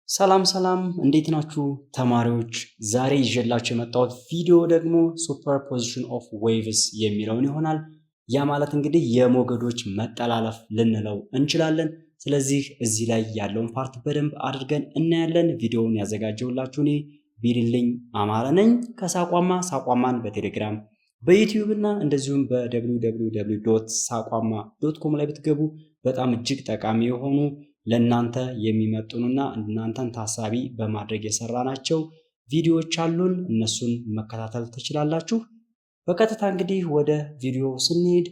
ሰላም እንዴት ናችሁ ተማሪዎች? ዛሬ ይዤላችሁ የመጣሁት ቪዲዮ ደግሞ ሱፐርፖዚሽን ኦፍ ዌቭስ የሚለውን ይሆናል። ያ ማለት እንግዲህ የሞገዶች መጠላለፍ ልንለው እንችላለን። ስለዚህ እዚህ ላይ ያለውን ፓርት በደንብ አድርገን እናያለን። ቪዲዮውን ያዘጋጀሁላችሁ እኔ ቢልልኝ አማረ ነኝ ሳቋማን በቴሌግራም በዩቲዩብ እና እንደዚሁም በwww.ሳቋማ.com ላይ ብትገቡ በጣም እጅግ ጠቃሚ የሆኑ ለእናንተ የሚመጡንና እናንተን ታሳቢ በማድረግ የሰራናቸው ቪዲዮዎች አሉን። እነሱን መከታተል ትችላላችሁ። በቀጥታ እንግዲህ ወደ ቪዲዮ ስንሄድ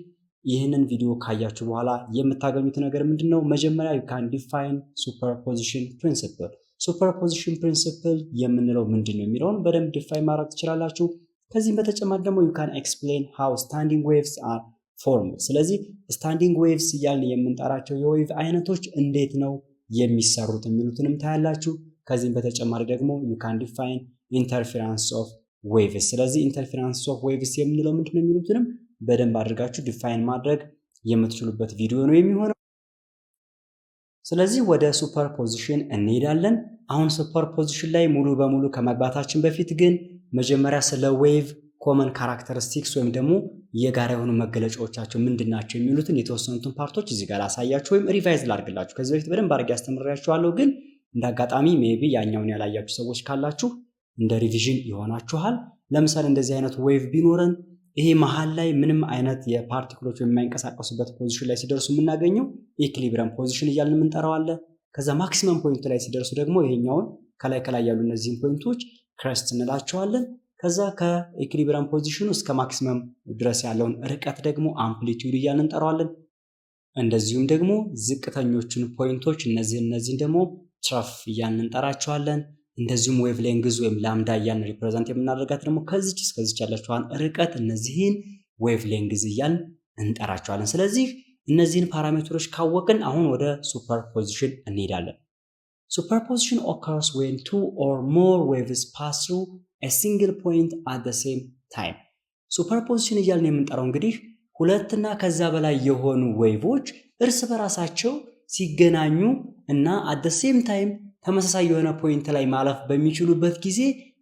ይህንን ቪዲዮ ካያችሁ በኋላ የምታገኙት ነገር ምንድነው? መጀመሪያ you can define superposition principle superposition principle የምንለው ምንድነው የሚለውን በደንብ ዲፋይን ማድረግ ትችላላችሁ። ከዚህም በተጨማሪ ደግሞ you can explain how standing waves are formed። ስለዚህ ስታንዲንግ ዌቭስ እያልን የምንጠራቸው የዌቭ አይነቶች እንዴት ነው የሚሰሩት የሚሉትንም ታያላችሁ። ከዚህም በተጨማሪ ደግሞ you can define interference of waves። ስለዚህ interference of waves የምንለው ምንድነው የሚሉትንም በደንብ አድርጋችሁ ዲፋይን ማድረግ የምትችሉበት ቪዲዮ ነው የሚሆነው። ስለዚህ ወደ ሱፐርፖዚሽን እንሄዳለን። አሁን ሱፐርፖዚሽን ላይ ሙሉ በሙሉ ከመግባታችን በፊት ግን መጀመሪያ ስለ ዌቭ ኮመን ካራክተሪስቲክስ ወይም ደግሞ የጋራ የሆኑ መገለጫዎቻቸው ምንድናቸው የሚሉትን የተወሰኑትን ፓርቶች እዚህ ጋር ላሳያችሁ ወይም ሪቫይዝ ላድርግላችሁ። ከዚህ በፊት በደንብ አድርጌ አስተምሬያችኋለሁ፣ ግን እንዳጋጣሚ ሜቢ ያኛውን ያላያችሁ ሰዎች ካላችሁ እንደ ሪቪዥን ይሆናችኋል። ለምሳሌ እንደዚህ አይነት ዌቭ ቢኖረን ይሄ መሃል ላይ ምንም አይነት የፓርቲክሎች የማይንቀሳቀሱበት ፖዚሽን ላይ ሲደርሱ የምናገኘው ኢኩሊብሪየም ፖዚሽን እያልን የምንጠራው አለ። ከዛ ማክሲመም ፖይንት ላይ ሲደርሱ ደግሞ ይሄኛውን ከላይ ያሉ እነዚህን ፖይንቶች ክረስት እንላቸዋለን። ከዛ ከኢኩሊብሪየም ፖዚሽኑ እስከ ማክሲመም ድረስ ያለውን ርቀት ደግሞ አምፕሊቲዩድ እያልን እንጠራዋለን። እንደዚሁም ደግሞ ዝቅተኞቹን ፖይንቶች እነዚህን ደግሞ ትረፍ እያልን እንጠራቸዋለን። እንደዚሁም ዌቭ ሌንግዝ ወይም ላምዳ እያልን ሪፕሬዘንት የምናደርጋት ደግሞ ከዚች እስከዚች ያለችዋን ርቀት እነዚህን ዌቭ ሌንግዝ እያልን እንጠራቸዋለን። ስለዚህ እነዚህን ፓራሜትሮች ካወቅን አሁን ወደ ሱፐርፖዚሽን እንሄዳለን። Superposition occurs when two or more waves pass through a single point at the same time. Superposition እያልን የምንጠራው እንግዲህ ሁለትና ከዛ በላይ የሆኑ ዌቮች እርስ በራሳቸው ሲገናኙ እና at the same time ተመሳሳይ የሆነ ፖይንት ላይ ማለፍ በሚችሉበት ጊዜ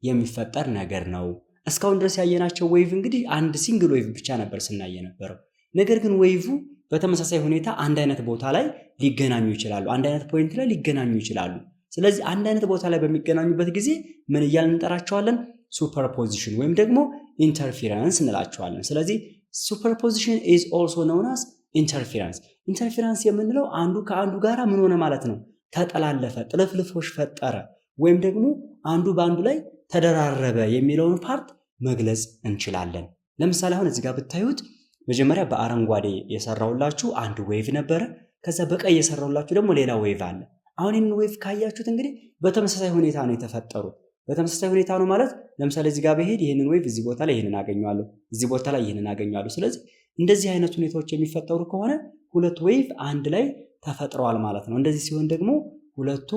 የሚፈጠር ነገር ነው። እስካሁን ድረስ ያየናቸው ዌቭ እንግዲህ አንድ ሲንግል ዌቭ ብቻ ነበር ስናየ ነበረው። ነገር ግን ዌቭ በተመሳሳይ ሁኔታ አንድ አይነት ቦታ ላይ ሊገናኙ ይችላሉ። አንድ አይነት ፖይንት ላይ ሊገናኙ ይችላሉ። ስለዚህ አንድ አይነት ቦታ ላይ በሚገናኙበት ጊዜ ምን እያልን እንጠራቸዋለን? ሱፐርፖዚሽን ወይም ደግሞ ኢንተርፌረንስ እንላቸዋለን። ስለዚህ ሱፐርፖዚሽን is also known as interference። ኢንተርፌረንስ የምንለው አንዱ ከአንዱ ጋራ ምን ሆነ ማለት ነው? ተጠላለፈ፣ ጥልፍልፎች ፈጠረ፣ ወይም ደግሞ አንዱ በአንዱ ላይ ተደራረበ የሚለውን ፓርት መግለጽ እንችላለን። ለምሳሌ አሁን እዚህ ጋር ብታዩት መጀመሪያ በአረንጓዴ የሰራውላችሁ አንድ ዌቭ ነበረ። ከዛ በቀይ የሰራውላችሁ ደግሞ ሌላ ዌቭ አለ። አሁን ይህንን ዌቭ ካያችሁት እንግዲህ በተመሳሳይ ሁኔታ ነው የተፈጠሩት። በተመሳሳይ ሁኔታ ነው ማለት ለምሳሌ እዚህ ጋር በሄድ ይህንን ዌቭ እዚህ ቦታ ላይ ይህንን አገኘዋለሁ፣ እዚህ ቦታ ላይ ይህንን አገኘዋለሁ። ስለዚህ እንደዚህ አይነት ሁኔታዎች የሚፈጠሩ ከሆነ ሁለት ዌቭ አንድ ላይ ተፈጥረዋል ማለት ነው። እንደዚህ ሲሆን ደግሞ ሁለቱ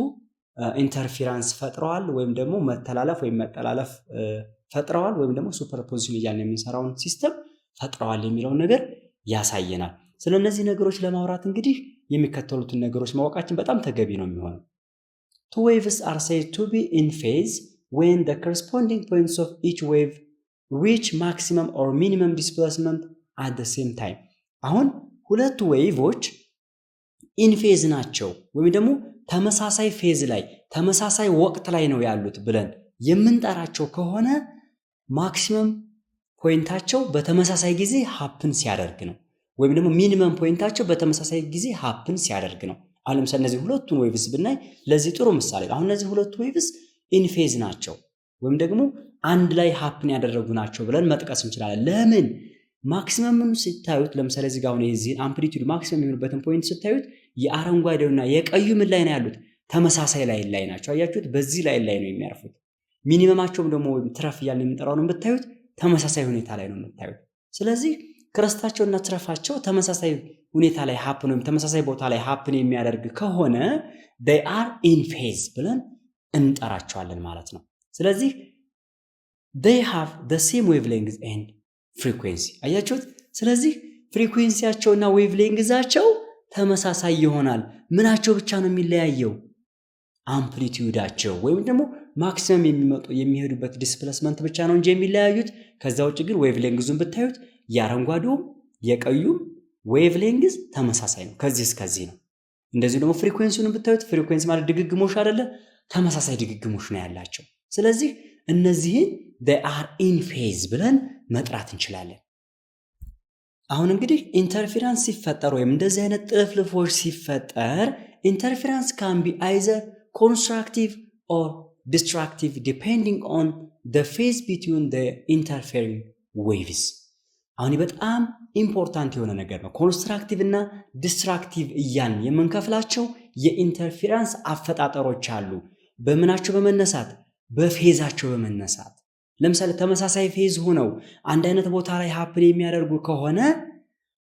ኢንተርፌረንስ ፈጥረዋል ወይም ደግሞ መተላለፍ ወይም መጠላለፍ ፈጥረዋል ወይም ደግሞ ሱፐርፖዚሽን እያልን የምንሰራውን ሲስተም ፈጥረዋል የሚለውን ነገር ያሳየናል። ስለነዚህ ነገሮች ለማውራት እንግዲህ የሚከተሉትን ነገሮች ማወቃችን በጣም ተገቢ ነው የሚሆነው። Two waves are said to be in phase when the corresponding points of each wave reach maximum or minimum displacement at the same time። አሁን ሁለቱ ዌቮች ኢን ፌዝ ናቸው ወይም ደግሞ ተመሳሳይ ፌዝ ላይ ተመሳሳይ ወቅት ላይ ነው ያሉት ብለን የምንጠራቸው ከሆነ ማክሲመም ፖይንታቸው በተመሳሳይ ጊዜ ሃፕን ሲያደርግ ነው፣ ወይም ደግሞ ሚኒመም ፖይንታቸው በተመሳሳይ ጊዜ ሃፕን ሲያደርግ ነው። አሁን ለምሳሌ እነዚህ ሁለቱን ዌቭስ ብናይ ለዚህ ጥሩ ምሳሌ አሁን እነዚህ ሁለቱ ዌቭስ ኢን ፌዝ ናቸው ወይም ደግሞ አንድ ላይ ሃፕን ያደረጉ ናቸው ብለን መጥቀስ እንችላለን። ለምን? ማክሲመምን ስታዩት ለምሳሌ እዚህ ጋር አሁን የዚህን አምፕሊቲዩድ ማክሲመም የሚሆንበትን ፖይንት ስታዩት የአረንጓዴውና የቀዩ ምን ላይ ነው ያሉት? ተመሳሳይ ላይ ናቸው። አያችሁት? በዚህ ላይ ነው የሚያርፉት። ሚኒመማቸውም ደግሞ ትረፍ እያልን የምንጠራውን ብታዩት ተመሳሳይ ሁኔታ ላይ ነው የምታዩት። ስለዚህ ክረስታቸውና ትረፋቸው ተመሳሳይ ሁኔታ ላይ ሃፕን ወይም ተመሳሳይ ቦታ ላይ ሃፕን የሚያደርግ ከሆነ they are in phase ብለን እንጠራቸዋለን ማለት ነው። ስለዚህ they have the same wavelength and frequency። አያችሁት? ስለዚህ ፍሪኩዌንሲያቸውና ዌቭሌንግዛቸው ተመሳሳይ ይሆናል። ምናቸው ብቻ ነው የሚለያየው? አምፕሊቲዩዳቸው ወይም ደግሞ ማክሲመም የሚሄዱበት ዲስፕሌስመንት ብቻ ነው እንጂ የሚለያዩት። ከዛ ውጭ ግን ዌቭ ሌንግዙን ብታዩት የአረንጓዴውም የቀዩም ዌቭ ሌንግዝ ተመሳሳይ ነው፣ ከዚህ እስከዚህ ነው። እንደዚሁ ደግሞ ፍሪኩዌንሲውን ብታዩት ፍሪኩዌንሲ ማለት ድግግሞሽ አይደለ? ተመሳሳይ ድግግሞሽ ነው ያላቸው። ስለዚህ እነዚህን they are in phase ብለን መጥራት እንችላለን። አሁን እንግዲህ ኢንተርፌረንስ ሲፈጠር ወይም እንደዚህ አይነት ጥልፍልፎች ሲፈጠር ኢንተርፌረንስ can be either constructive or destructive depending on the phase between the interfering waves። አሁን በጣም ኢምፖርታንት የሆነ ነገር ነው። ኮንስትራክቲቭ እና ዲስትራክቲቭ እያልን የምንከፍላቸው የኢንተርፌረንስ አፈጣጠሮች አሉ። በምናቸው በመነሳት በፌዛቸው በመነሳት ለምሳሌ ተመሳሳይ ፌዝ ሆነው አንድ አይነት ቦታ ላይ ሀፕን የሚያደርጉ ከሆነ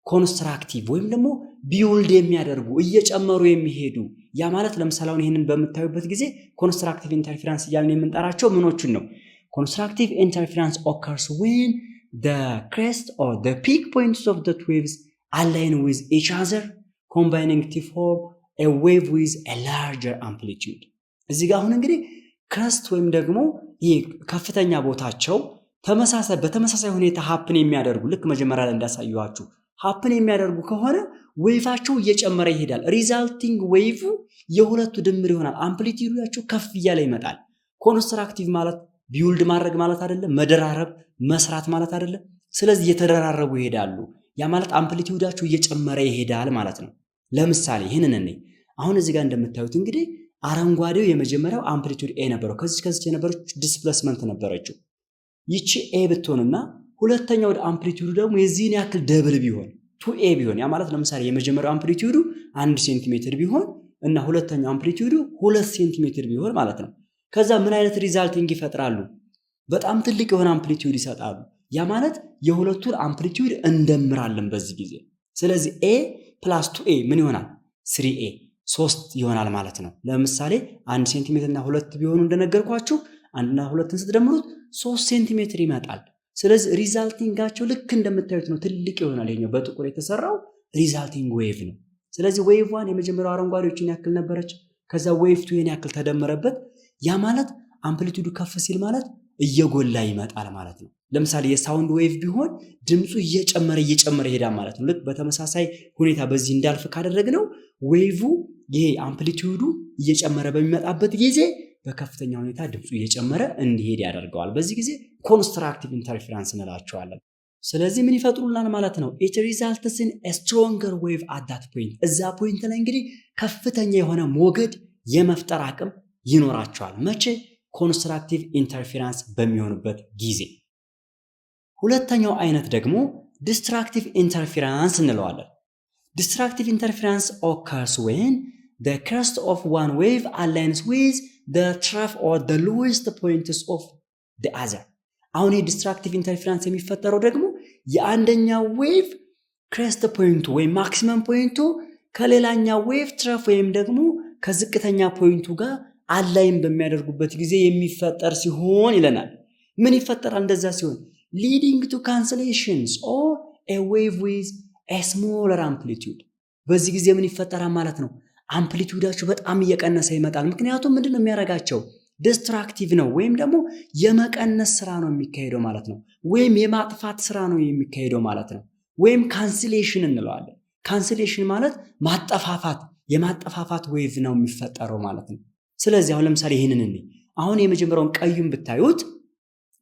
ኮንስትራክቲቭ ወይም ደግሞ ቢውልድ የሚያደርጉ እየጨመሩ የሚሄዱ ያ ማለት ለምሳሌ አሁን ይህንን በምታዩበት ጊዜ ኮንስትራክቲቭ ኢንተርፌረንስ እያልን የምንጠራቸው ምኖቹን ነው? ኮንስትራክቲቭ ኢንተርፌረንስ occurs when the crest or the peak points of the waves align with each other combining to form a wave with a larger amplitude። እዚህ ጋር አሁን እንግዲህ ክረስት ወይም ደግሞ ይህ ከፍተኛ ቦታቸው በተመሳሳይ ሁኔታ ሀፕን የሚያደርጉ ልክ መጀመሪያ ላይ እንዳሳየኋችሁ ሀፕን የሚያደርጉ ከሆነ ዌቫቸው እየጨመረ ይሄዳል። ሪዛልቲንግ ዌቭ የሁለቱ ድምር ይሆናል። አምፕሊቲዩዳቸው ከፍ እያለ ይመጣል። ኮንስትራክቲቭ ማለት ቢውልድ ማድረግ ማለት አይደለም፣ መደራረብ መስራት ማለት አይደለም። ስለዚህ እየተደራረቡ ይሄዳሉ። ያ ማለት አምፕሊቲዩዳቸው እየጨመረ ይሄዳል ማለት ነው። ለምሳሌ ይህንን እኔ አሁን እዚህ ጋር እንደምታዩት እንግዲህ አረንጓዴው የመጀመሪያው አምፕሊቲዩድ ኤ ነበረው፣ ከዚህ የነበረች ዲስፕሌስመንት ነበረችው። ይቺ ኤ ብትሆንና ሁለተኛው አምፕሊቲዩዱ ደግሞ የዚህን ያክል ደብል ቢሆን 2ኤ ቢሆን ያ ማለት ለምሳሌ የመጀመሪያው አምፕሊቲዩዱ 1 ሴንቲሜትር ቢሆን እና ሁለተኛው አምፕሊቲዩዱ 2 ሴንቲሜትር ቢሆን ማለት ነው። ከዛ ምን አይነት ሪዛልቲንግ ይፈጥራሉ? በጣም ትልቅ የሆነ አምፕሊቲዩድ ይሰጣሉ። ያ ማለት የሁለቱን አምፕሊቲዩድ እንደምራለን በዚህ ጊዜ። ስለዚህ ኤ ፕላስ 2ኤ ምን ይሆናል? 3ኤ 3 ይሆናል ማለት ነው። ለምሳሌ 1 ሴንቲሜትር እና 2 ቢሆኑ እንደነገርኳችሁ 1 እና 2ን ስትደምሩት 3 ሴንቲሜትር ይመጣል። ስለዚህ ሪዛልቲንጋቸው ልክ እንደምታዩት ነው፣ ትልቅ ይሆናል። ይሄኛው በጥቁር የተሰራው ሪዛልቲንግ ዌቭ ነው። ስለዚህ ዌቭ 1 የመጀመሪያው አረንጓዴዎችን ያክል ነበረች። ከዛ ዌቭ 2 ይሄን ያክል ተደመረበት። ያ ማለት አምፕሊቲዩዱ ከፍ ሲል ማለት እየጎላ ይመጣል ማለት ነው። ለምሳሌ የሳውንድ ዌቭ ቢሆን ድምፁ እየጨመረ ይሄዳል ማለት ነው። ልክ በተመሳሳይ ሁኔታ በዚህ እንዳልፍ ካደረግነው ዌቭ ይሄ አምፕሊቲዩዱ እየጨመረ በሚመጣበት ጊዜ በከፍተኛ ሁኔታ ድምፁ እየጨመረ እንዲሄድ ያደርገዋል። በዚህ ጊዜ ኮንስትራክቲቭ ኢንተርፌረንስ እንላቸዋለን። ስለዚህ ምን ይፈጥሩልናል ማለት ነው? it results in a stronger wave at that point። እዛ ፖይንት ላይ እንግዲህ ከፍተኛ የሆነ ሞገድ የመፍጠር አቅም ይኖራቸዋል። መቼ? ኮንስትራክቲቭ ኢንተርፌረንስ በሚሆንበት ጊዜ። ሁለተኛው አይነት ደግሞ ዲስትራክቲቭ ኢንተርፌረንስ እንለዋለን። ዲስትራክቲቭ ኢንተርፌረንስ occurs when the crest of one wave aligns with the trough or the lowest points of the other። አሁን የዲስትራክቲቭ ኢንተርፌረንስ የሚፈጠረው ደግሞ የአንደኛው ዌቭ ክሬስት ፖይንቱ ወይም ማክሲመም ፖይንቱ ከሌላኛው ዌቭ ትረፍ ወይም ደግሞ ከዝቅተኛ ፖይንቱ ጋር አላይን በሚያደርጉበት ጊዜ የሚፈጠር ሲሆን ይለናል። ምን ይፈጠራል እንደዛ ሲሆን? leading to cancellations or a wave with a smaller amplitude። በዚህ ጊዜ ምን ይፈጠራል ማለት ነው? አምፕሊቲዩዳቸው በጣም እየቀነሰ ይመጣል። ምክንያቱም ምንድነው የሚያደርጋቸው? ዲስትራክቲቭ ነው ወይም ደግሞ የመቀነስ ስራ ነው የሚካሄደው ማለት ነው። ወይም የማጥፋት ስራ ነው የሚካሄደው ማለት ነው። ወይም ካንስሌሽን እንለዋለን። ካንስሌሽን ማለት ማጠፋፋት፣ የማጠፋፋት ዌቭ ነው የሚፈጠረው ማለት ነው። ስለዚህ አሁን ለምሳሌ ይህንን አሁን የመጀመሪያውን ቀዩን ብታዩት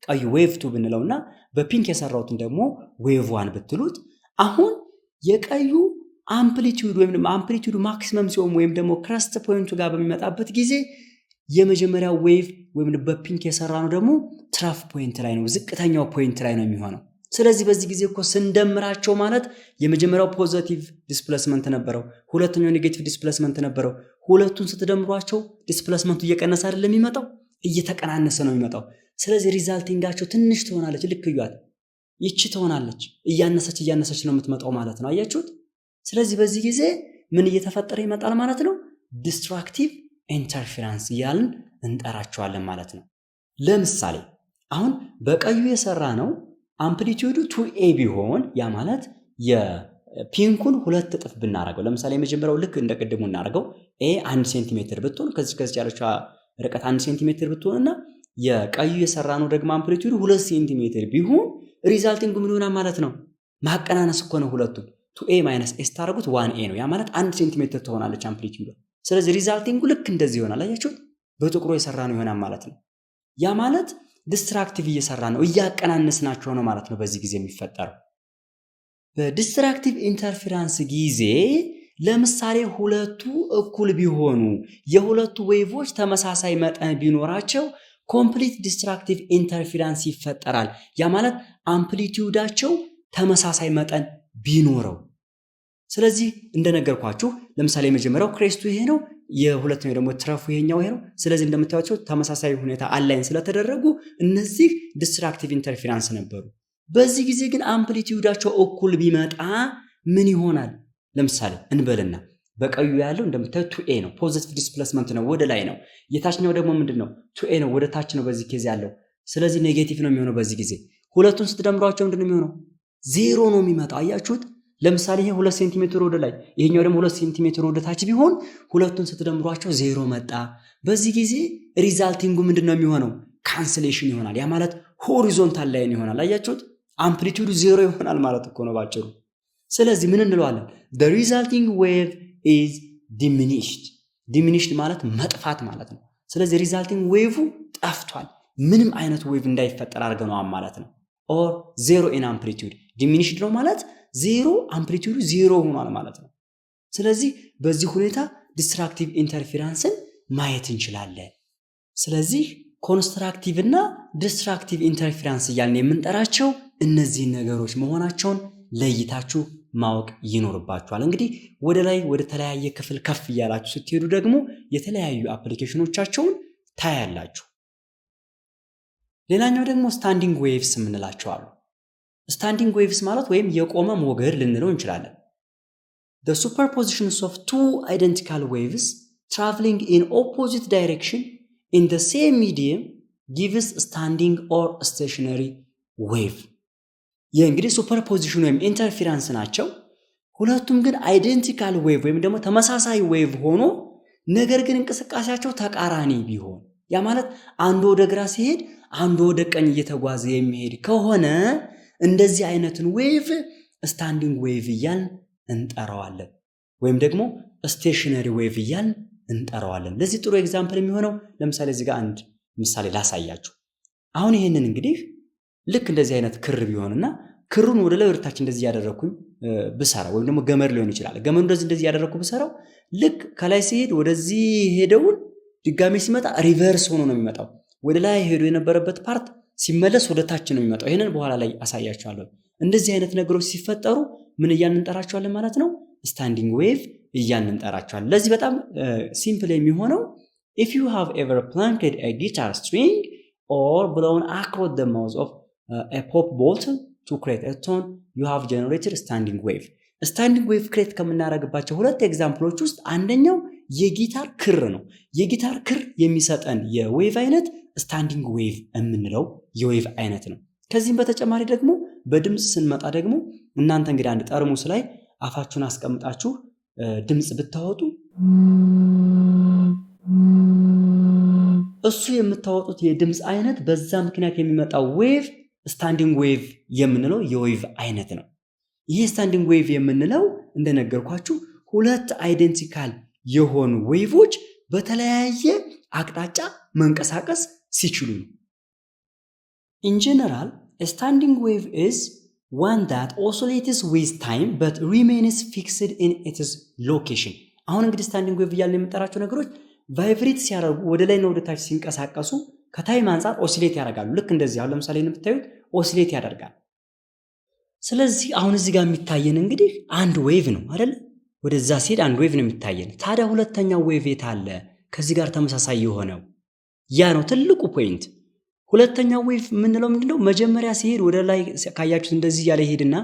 ቀዩ ዌቭ 2 ብንለውና በፒንክ የሰራውትን ደግሞ ዌቭ 1 ብትሉት አሁን የቀዩ አምፕሊቲዩድ ወይም ደግሞ አምፕሊቲዩድ ማክሲመም ሲሆን ወይም ደግሞ ክረስት ፖይንቱ ጋር በሚመጣበት ጊዜ የመጀመሪያው ዌቭ ወይም በፒንክ የሰራነው ደግሞ ትራፍ ፖይንት ላይ ነው፣ ዝቅተኛው ፖይንት ላይ ነው የሚሆነው። ስለዚህ በዚህ ጊዜ እኮ ስንደምራቸው ማለት የመጀመሪያው ፖዚቲቭ ዲስፕሌስመንት ነበረው፣ ሁለተኛው ኔጌቲቭ ዲስፕሌስመንት ነበረው። ሁለቱን ስትደምሯቸው ዲስፕሌስመንቱ እየቀነሰ አይደለም የሚመጣው፣ እየተቀናነሰ ነው የሚመጣው። ስለዚህ ሪዛልቲንጋቸው ትንሽ ትሆናለች። ልክ እዩት፣ ይቺ ትሆናለች፣ እያነሰች ነው የምትመጣው ማለት ነው። አያችሁት? ስለዚህ በዚህ ጊዜ ምን እየተፈጠረ ይመጣል ማለት ነው? ዲስትራክቲቭ ኢንተርፌረንስ እያልን እንጠራቸዋለን ማለት ነው። ለምሳሌ አሁን በቀዩ የሰራ ነው አምፕሊቲዩዱ 2ኤ ቢሆን ያ ማለት ፒንኩን 2 እጥፍ ብናረገው ለምሳሌ የመጀመሪያው ልክ እንደቀደሙ እናረገው ኤ 1 ሴንቲሜትር ብትሆን ከዚህ ያለችው ርቀት 1 ሴንቲሜትር ብትሆንና የቀዩ የሰራነው ደግሞ አምፕሊቲዩድ 2 ሴንቲሜትር ቢሆን ሪዛልቲንጉ ምን ይሆናል ማለት ነው? ማቀናነስ እኮ ነው ሁለቱም 2a - s ታረጉት 1a ነው። ያ ማለት 1 ሴንቲሜትር ትሆናለች አምፕሊቲዩድ። ስለዚህ ሪዛልቲንጉ ልክ እንደዚህ ይሆናል። አያችሁት? በጥቁሩ የሰራነው ይሆናል ማለት ነው። ያ ማለት ዲስትራክቲቭ እየሰራ ነው እያቀናነስናቸው ነው ማለት ነው። በዚህ ጊዜ የሚፈጠረው በዲስትራክቲቭ ኢንተርፌረንስ ጊዜ ለምሳሌ ሁለቱ እኩል ቢሆኑ የሁለቱ ዌቮች ተመሳሳይ መጠን ቢኖራቸው ኮምፕሊት ዲስትራክቲቭ ኢንተርፌረንስ ይፈጠራል። ያ ማለት አምፕሊቲዩዳቸው ተመሳሳይ መጠን ቢኖረው። ስለዚህ እንደነገርኳችሁ ለምሳሌ የመጀመሪያው ክሬስቱ ይሄ ነው፣ የሁለተኛው ደግሞ ትረፉ ይሄኛው ይሄ ነው። ስለዚህ እንደምታዩቸው ተመሳሳይ ሁኔታ አላይን ስለተደረጉ እነዚህ ዲስትራክቲቭ ኢንተርፌረንስ ነበሩ። በዚህ ጊዜ ግን አምፕሊቲዩዳቸው እኩል ቢመጣ ምን ይሆናል? ለምሳሌ እንበልና በቀዩ ያለው እንደምታዩት 2a ነው፣ ፖዚቲቭ ዲስፕሌስመንት ነው፣ ወደ ላይ ነው። የታችኛው ደግሞ ምንድነው? 2a ነው፣ ወደ ታች ነው በዚህ ኬዝ ያለው። ስለዚህ ኔጌቲቭ ነው የሚሆነው በዚህ ጊዜ። ሁለቱን ስትደምሯቸው ምንድነው የሚሆነው? 0 ነው የሚመጣው። አያችሁት? ለምሳሌ ይሄ 2 ሴንቲሜትር ወደ ላይ ይሄኛው ደግሞ 2 ሴንቲሜትር ወደ ታች ቢሆን ሁለቱን ስትደምሯቸው 0 መጣ። በዚህ ጊዜ ሪዛልቲንጉ ምንድነው የሚሆነው? ካንስሌሽን ይሆናል። ያ ማለት ሆሪዞንታል ላይን ይሆናል። አያችሁት? አምፕሊቲዩዱ 0 ይሆናል ማለት እኮ ነው ባጭሩ። ስለዚህ ምን እንለዋለን? the resulting wave is diminished። diminished ማለት መጥፋት ማለት ነው። ስለዚህ ሪዛልቲንግ ዌቭ ጠፍቷል፣ ምንም አይነት ዌቭ እንዳይፈጠር አድርገነዋል ማለት ነው። or 0 in amplitude diminished ነው ማለት 0 አምፕሊቲዩዱ 0 ሆኗል ማለት ነው። ስለዚህ በዚህ ሁኔታ ዲስትራክቲቭ ኢንተርፌረንስን ማየት እንችላለን። ስለዚህ ኮንስትራክቲቭ እና ዲስትራክቲቭ ኢንተርፌረንስ እያልን የምንጠራቸው እነዚህ ነገሮች መሆናቸውን ለይታችሁ ማወቅ ይኖርባችኋል። እንግዲህ ወደ ላይ ወደ ተለያየ ክፍል ከፍ እያላችሁ ስትሄዱ ደግሞ የተለያዩ አፕሊኬሽኖቻቸውን ታያላችሁ። ሌላኛው ደግሞ ስታንዲንግ ዌቭስ የምንላቸው አሉ። ስታንዲንግ ዌቭስ ማለት ወይም የቆመ ሞገድ ልንለው እንችላለን። the superpositions of two identical waves traveling in opposite direction in the same medium gives standing or stationary wave። ይህ እንግዲህ ሱፐርፖዚሽን ወይም ኢንተርፌረንስ ናቸው። ሁለቱም ግን አይደንቲካል ዌቭ ወይም ደግሞ ተመሳሳይ ዌቭ ሆኖ ነገር ግን እንቅስቃሴያቸው ተቃራኒ ቢሆን፣ ያ ማለት አንዱ ወደ ግራ ሲሄድ አንዱ ወደ ቀኝ እየተጓዘ የሚሄድ ከሆነ እንደዚህ አይነትን ዌቭ ስታንዲንግ ዌቭ እያልን እንጠራዋለን፣ ወይም ደግሞ ስቴሽነሪ ዌቭ እያልን እንጠራዋለን። ለዚህ ጥሩ ኤግዛምፕል የሚሆነው ለምሳሌ እዚህ ጋር አንድ ምሳሌ ላሳያችሁ። አሁን ይሄንን እንግዲህ ልክ እንደዚህ አይነት ክር ቢሆንና ክሩን ወደ ላይ ወደታች እንደዚህ ያደረኩኝ ብሰራ ወይም ደግሞ ገመድ ሊሆን ይችላል። ገመዱ እንደዚህ ያደረኩ ብሰራው ልክ ከላይ ሲሄድ ወደዚህ ሄደውን ድጋሜ ሲመጣ ሪቨርስ ሆኖ ነው የሚመጣው። ወደ ላይ ሄዶ የነበረበት ፓርት ሲመለስ ወደ ታች ነው የሚመጣው። ይሄንን በኋላ ላይ አሳያችኋለሁ። እንደዚህ አይነት ነገሮች ሲፈጠሩ ምን እያልን እንጠራቸዋለን ማለት ነው? ስታንዲንግ ዌቭ እያልን እንጠራቸዋለን። ለዚህ በጣም ሲምፕል የሚሆነው if you have ever plunked a guitar string or blown across the mouth of a pop bottle to create a tone you have generated standing wave። ስታንዲንግ ዌቭ ክሬት ከምናደርግባቸው ሁለት ኤግዛምፕሎች ውስጥ አንደኛው የጊታር ክር ነው። የጊታር ክር የሚሰጠን የዌቭ አይነት ስታንዲንግ ዌቭ የምንለው የዌቭ አይነት ነው። ከዚህም በተጨማሪ ደግሞ በድምፅ ስንመጣ ደግሞ እናንተ እንግዲህ አንድ ጠርሙስ ላይ አፋችሁን አስቀምጣችሁ ድምፅ ብታወጡ እሱ የምታወጡት የድምፅ አይነት በዛ ምክንያት የሚመጣው ዌቭ ስታንዲንግ ዌቭ የምንለው የዌቭ አይነት ነው። ይህ ስታንዲንግ ዌቭ የምንለው እንደነገርኳችሁ ሁለት አይደንቲካል የሆኑ ዌቮች በተለያየ አቅጣጫ መንቀሳቀስ ሲችሉ ነው። In general, a standing wave is one that oscillates with time but remains fixed in its location። አሁን እንግዲህ ስታንዲንግ ዌቭ እያልን የምንጠራቸው ነገሮች ቫይብሬት ሲያደርጉ ወደ ላይ እና ወደ ታች ሲንቀሳቀሱ ከታይም አንፃር ኦሲሌት ያደርጋሉ። ልክ እንደዚህ አሁን ለምሳሌ የምታዩት ኦሲሌት ያደርጋል። ስለዚህ አሁን እዚህ ጋር የሚታየን እንግዲህ አንድ ዌቭ ነው አይደል? ወደዛ ሲሄድ አንድ ዌቭ ነው የሚታየን። ታዲያ ሁለተኛው ዌቭ የት አለ? ከዚህ ጋር ተመሳሳይ የሆነው ያ ነው ትልቁ ፖይንት። ሁለተኛው ዌቭ የምንለው ምንድነው? መጀመሪያ ሲሄድ ወደ ላይ ካያችሁት እንደዚህ ያለ ይሄድና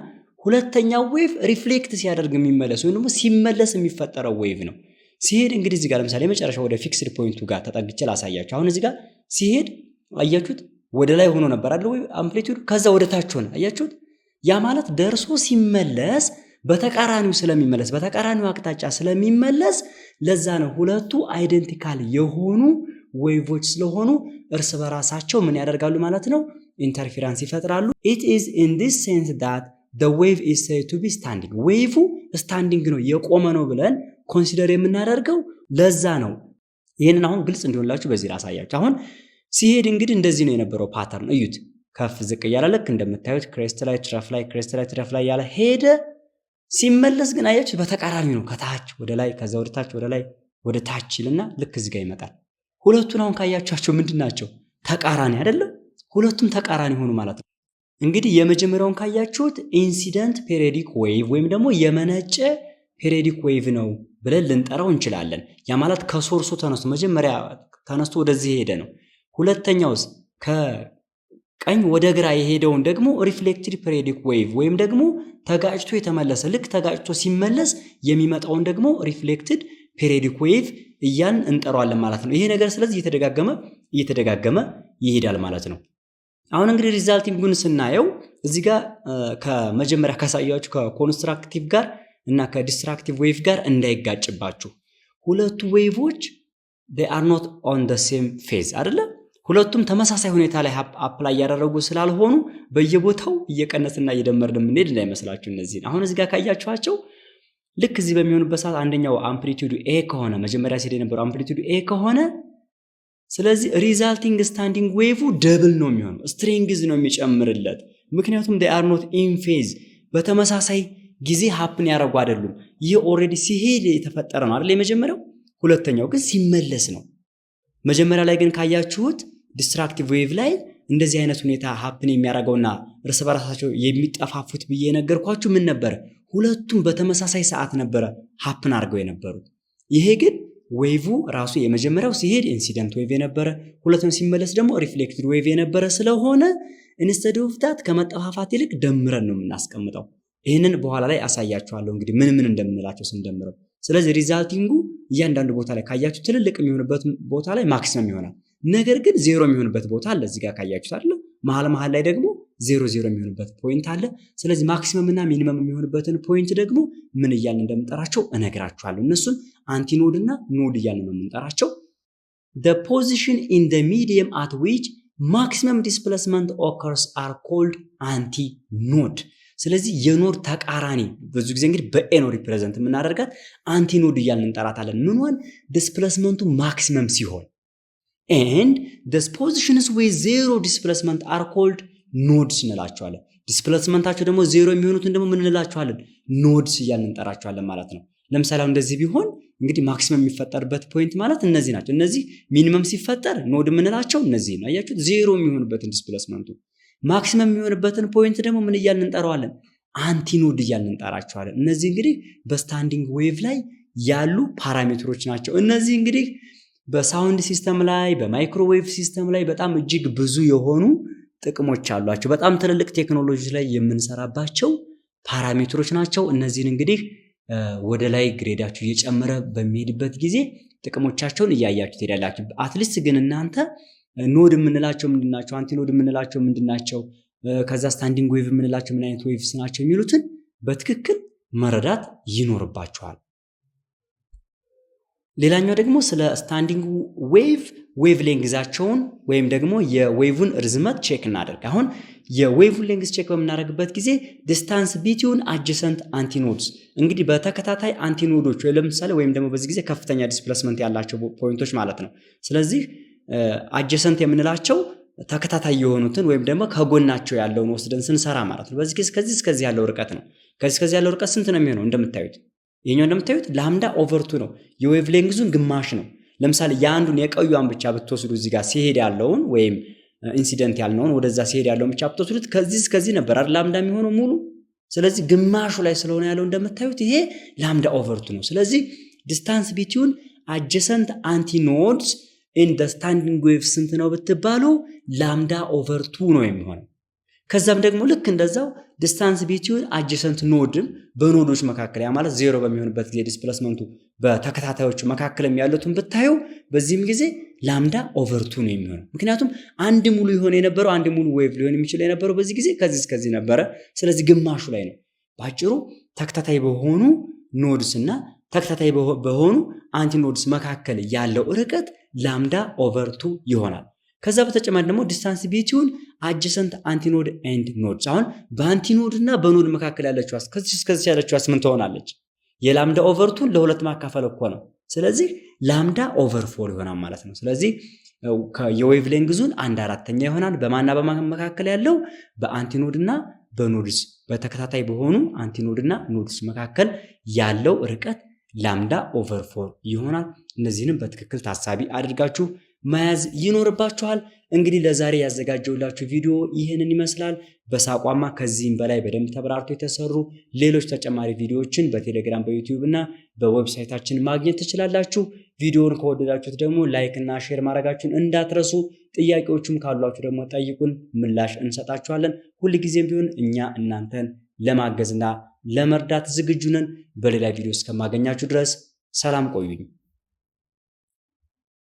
ሁለተኛው ዌቭ ሪፍሌክት ሲያደርግ የሚመለስ ወይም ደግሞ ሲመለስ የሚፈጠረው ዌቭ ነው። ሲሄድ እንግዲህ እዚህ ጋር ለምሳሌ መጨረሻ ወደ ፊክስድ ፖይንቱ ጋር ተጠግቼ ላሳያችሁ። አሁን እዚህ ጋር ሲሄድ አያችሁት ወደ ላይ ሆኖ ነበር አይደል? ወይ አምፕሊቲዩድ ከዛ ወደ ታች ሆነ። አያችሁት? ያ ማለት ደርሶ ሲመለስ በተቃራኒው ስለሚመለስ በተቃራኒው አቅጣጫ ስለሚመለስ ለዛ ነው ሁለቱ አይደንቲካል የሆኑ ዌቮች ስለሆኑ እርስ በራሳቸው ምን ያደርጋሉ ማለት ነው ኢንተርፌረንስ ይፈጥራሉ። it is in this sense that the wave is said to be standing ዌቭ ስታንዲንግ ነው የቆመ ነው ብለን ኮንሲደር የምናደርገው ለዛ ነው። ይሄንን አሁን ግልጽ እንዲሆንላችሁ በዚህ ላሳያችሁ። አሁን ሲሄድ እንግዲህ እንደዚህ ነው የነበረው ፓተርን እዩት። ከፍ ዝቅ እያለ ልክ እንደምታዩት ክሬስት ላይ ትረፍ ላይ ክሬስት ላይ ትረፍ ላይ ያለ ሄደ። ሲመለስ ግን አያችሁ በተቃራኒው ነው። ከታች ወደ ላይ ከዛ ወደ ታች ወደ ላይ ወደ ታች ይልና ልክ እዚህ ጋር ይመጣል። ሁለቱን አሁን ካያችኋቸው ምንድናቸው? ተቃራኒ አይደለም? ሁለቱም ተቃራኒ ሆኑ ማለት ነው። እንግዲህ የመጀመሪያውን ካያችሁት ኢንሲደንት ፔሪዮዲክ ዌቭ ወይም ደግሞ የመነጨ ፔሪዮዲክ ዌቭ ነው ብለን ልንጠራው እንችላለን። ያ ማለት ከሶርሱ ተነስቶ መጀመሪያ ተነስቶ ወደዚህ ሄደ ነው። ሁለተኛውስ ከቀኝ ወደ ግራ የሄደውን ደግሞ ሪፍሌክትድ ፔሪዮዲክ ዌቭ ወይም ደግሞ ተጋጭቶ የተመለሰ ልክ ተጋጭቶ ሲመለስ የሚመጣውን ደግሞ ሪፍሌክትድ ፔሪዮዲክ ዌቭ እያልን እንጠራዋለን ማለት ነው። ይሄ ነገር ስለዚህ እየተደጋገመ ይሄዳል ማለት ነው። አሁን እንግዲህ ሪዛልቲንጉን ስናየው እዚህ ጋር ከመጀመሪያ ካሳያችሁ ከኮንስትራክቲቭ ጋር እና ከዲስትራክቲቭ ዌቭ ጋር እንዳይጋጭባችሁ ሁለቱ ዌቮች they are not on the same phase አይደለ? ሁለቱም ተመሳሳይ ሁኔታ ላይ አፕላይ ያደረጉ ስላልሆኑ በየቦታው እየቀነስና እየደመርን የምንሄድ እንዳይመስላችሁ። እነዚህ አሁን እዚህ ጋር ካያችኋቸው ልክ እዚህ በሚሆኑበት ሰዓት አንደኛው አምፕሊቲዩድ ኤ ከሆነ መጀመሪያ ሲሄድ የነበረው አምፕሊቲዩድ ኤ ከሆነ ስለዚህ ሪዛልቲንግ ስታንዲንግ ዌቭ ደብል ነው የሚሆነው፣ ስትሪንግዝ ነው የሚጨምርለት። ምክንያቱም they are not in phase በተመሳሳይ ጊዜ ሀፕን ያደረጉ አይደሉም። ይህ ኦልሬዲ ሲሄድ የተፈጠረ ነው አይደል የመጀመሪያው። ሁለተኛው ግን ሲመለስ ነው። መጀመሪያ ላይ ግን ካያችሁት ዲስትራክቲቭ ዌቭ ላይ እንደዚህ አይነት ሁኔታ ሀፕን የሚያደርገውና እርስ በራሳቸው የሚጠፋፉት ብዬ ነገርኳችሁ ምን ነበር? ሁለቱም በተመሳሳይ ሰዓት ነበረ ሀፕን አድርገው የነበሩት። ይሄ ግን ዌቭ ራሱ የመጀመሪያው ሲሄድ ኢንሲደንት ዌቭ የነበረ፣ ሁለተኛው ሲመለስ ደግሞ ሪፍሌክትድ ዌቭ የነበረ ስለሆነ ኢንስቴድ ኦፍ ዳት ከመጠፋፋት ይልቅ ደምረን ነው የምናስቀምጠው። ይህንን በኋላ ላይ አሳያችኋለሁ እንግዲህ ምን እንደምንላቸው ስንደምረው። ስለዚህ ሪዛልቲንጉ እያንዳንዱ ቦታ ላይ ካያችሁ ትልልቅ የሚሆንበት ቦታ ላይ ማክሲመም ይሆናል። ነገር ግን ዜሮ የሚሆንበት ቦታ አለ እዚህ ጋር ካያችሁት አይደል? መሀል ላይ ደግሞ ዜሮ የሚሆንበት ፖይንት አለ። ስለዚህ ማክሲመም እና ሚኒመም የሚሆንበትን ፖይንት ደግሞ ምን እያልን እንደምንጠራቸው እነግራችኋለሁ። እነሱን አንቲኖድ እና ኖድ እያልን ነው የምንጠራቸው። the position in the medium at which maximum displacement occurs are called antinode። ስለዚህ የኖድ ተቃራኒ ብዙ ጊዜ እንግዲህ በኤ ነው ሪፕሬዘንት የምናደርጋት አንቲኖድ እያልን እንጠራታለን። ምንዋን? ዲስፕሌስመንቱ ማክሲመም ሲሆን and the positions with zero displacement are called nodes እንላቸዋለን። ዲስፕሌስመንታቸው ደግሞ ዜሮ የሚሆኑትን ደግሞ ምን እንላቸዋለን? ኖድስ እያልን እንጠራቸዋለን ማለት ነው። ለምሳሌ እንደዚህ ቢሆን እንግዲህ ማክሲመም የሚፈጠርበት ፖይንት ማለት እነዚህ ናቸው። እነዚህ ሚኒመም ሲፈጠር ኖድ የምንላቸው እነዚህ ነው። አያችሁት? ዜሮ የሚሆንበትን ዲስፕሌስመንቱ ማክሲመም የሚሆንበትን ፖይንት ደግሞ ምን እያልን እንጠራዋለን? አንቲኖድ እያልን እንጠራቸዋለን። እነዚህ እንግዲህ በስታንዲንግ ዌቭ ላይ ያሉ ፓራሜትሮች ናቸው። እነዚህ እንግዲህ በሳውንድ ሲስተም ላይ በማይክሮዌቭ ሲስተም ላይ በጣም እጅግ ብዙ የሆኑ ጥቅሞች አሏቸው። በጣም ትልልቅ ቴክኖሎጂ ላይ የምንሰራባቸው ፓራሜትሮች ናቸው። እነዚህን እንግዲህ ወደ ላይ ግሬዳችሁ እየጨመረ በሚሄድበት ጊዜ ጥቅሞቻቸውን እያያችሁ ትሄዳላችሁ። አትሊስት ግን እናንተ ኖድ የምንላቸው ምንድናቸው፣ አንቲኖድ የምንላቸው ምንድናቸው፣ ከዛ ስታንዲንግ ዌቭ የምንላቸው ምን አይነት ዌቭስ ናቸው የሚሉትን በትክክል መረዳት ይኖርባችኋል። ሌላኛው ደግሞ ስለ ስታንዲንግ ዌቭ ሌንግዛቸውን ወይም ደግሞ የዌቭን ርዝመት ቼክ እናደርግ። አሁን የዌቭን ሌንግዝ ቼክ በምናደርግበት ጊዜ ዲስታንስ ቢትዊን አጀሰንት አንቲኖድስ እንግዲህ በተከታታይ አንቲኖዶች ለምሳሌ ወይም ደግሞ በዚህ ጊዜ ከፍተኛ ዲስፕሌስመንት ያላቸው ፖይንቶች ማለት ነው። ስለዚህ አጀሰንት የምንላቸው ተከታታይ የሆኑትን ወይም ደግሞ ከጎናቸው ያለውን ወስደን ስንሰራ ማለት ነው። በዚህ ጊዜ ከዚህ እስከዚህ ያለው ርቀት ነው። ከዚህ እስከዚህ ያለው ርቀት ስንት ነው የሚሆነው? እንደምታዩት ይሄኛው እንደምታዩት ላምዳ ኦቨር 2 ነው። የዌቭ ሌንግዙን ግማሽ ነው። ለምሳሌ የአንዱን የቀዩን ብቻ ብትወስዱ እዚህ ጋር ሲሄድ ያለውን ወይም ኢንሲደንት ያልነውን ወደዛ ሲሄድ ያለውን ብቻ ብትወስዱት ከዚህ እስከዚህ ነበር አይደል ላምዳ የሚሆነው ሙሉ። ስለዚህ ግማሹ ላይ ስለሆነ ያለው እንደምታዩት ይሄ ላምዳ ኦቨር 2 ነው። ስለዚህ ዲስታንስ ቢትዊን አጀሰንት አንቲኖድስ ኢን ዘ ስታንዲንግ ዌቭ ስንት ነው ብትባሉ ላምዳ ኦቨር 2 ነው የሚሆነው። ከዛም ደግሞ ልክ እንደዛው ዲስታንስ ቢትዊን አጀሰንት ኖድም በኖዶች መካከል ያ ማለት ዜሮ በሚሆንበት ጊዜ ዲስፕሌስመንቱ በተከታታዮቹ መካከልም ያሉትን ብታዩ በዚህም ጊዜ ላምዳ ኦቨር 2 ነው የሚሆነው። ምክንያቱም አንድ ሙሉ የሆነ የነበረው አንድ ሙሉ ዌቭ ሊሆን የሚችል የነበረው በዚህ ጊዜ ከዚህ እስከዚህ ነበረ። ስለዚህ ግማሹ ላይ ነው። ባጭሩ ተከታታይ በሆኑ ኖድስ እና ተከታታይ በሆኑ አንቲኖድስ መካከል ያለው ርቀት ላምዳ ኦቨር 2 ይሆናል። ከዛ በተጨማሪ ደግሞ ዲስታንስ ቢትዊን አጀሰንት አንቲኖድ ኤንድ ኖድስ አሁን በአንቲኖድ እና በኖድ መካከል ያለችው እስከዚህ ያለችው ምን ትሆናለች? የላምዳ ኦቨር 2 ለሁለት ማካፈል እኮ ነው። ስለዚህ ላምዳ ኦቨር 4 ይሆናል ማለት ነው። ስለዚህ የዌቭ ሌንግዙን 1/4 ይሆናል። በማና በመካከል ያለው በአንቲኖድ እና በኖድስ በተከታታይ በሆኑ አንቲኖድ እና ኖድስ መካከል ያለው ርቀት ላምዳ ኦቨር 4 ይሆናል። እነዚህንም በትክክል ታሳቢ አድርጋችሁ መያዝ ይኖርባችኋል። እንግዲህ ለዛሬ ያዘጋጀውላችሁ ቪዲዮ ይህንን ይመስላል። በሳቋማ ከዚህም በላይ በደንብ ተብራርቶ የተሰሩ ሌሎች ተጨማሪ ቪዲዮዎችን በቴሌግራም በዩቲዩብ እና በዌብሳይታችን ማግኘት ትችላላችሁ። ቪዲዮውን ከወደዳችሁት ደግሞ ላይክ እና ሼር ማድረጋችሁን እንዳትረሱ። ጥያቄዎችም ካሏችሁ ደግሞ ጠይቁን፣ ምላሽ እንሰጣችኋለን። ሁልጊዜም ቢሆን እኛ እናንተን ለማገዝና ለመርዳት ዝግጁ ነን። በሌላ ቪዲዮ እስከማገኛችሁ ድረስ ሰላም ቆዩኝ።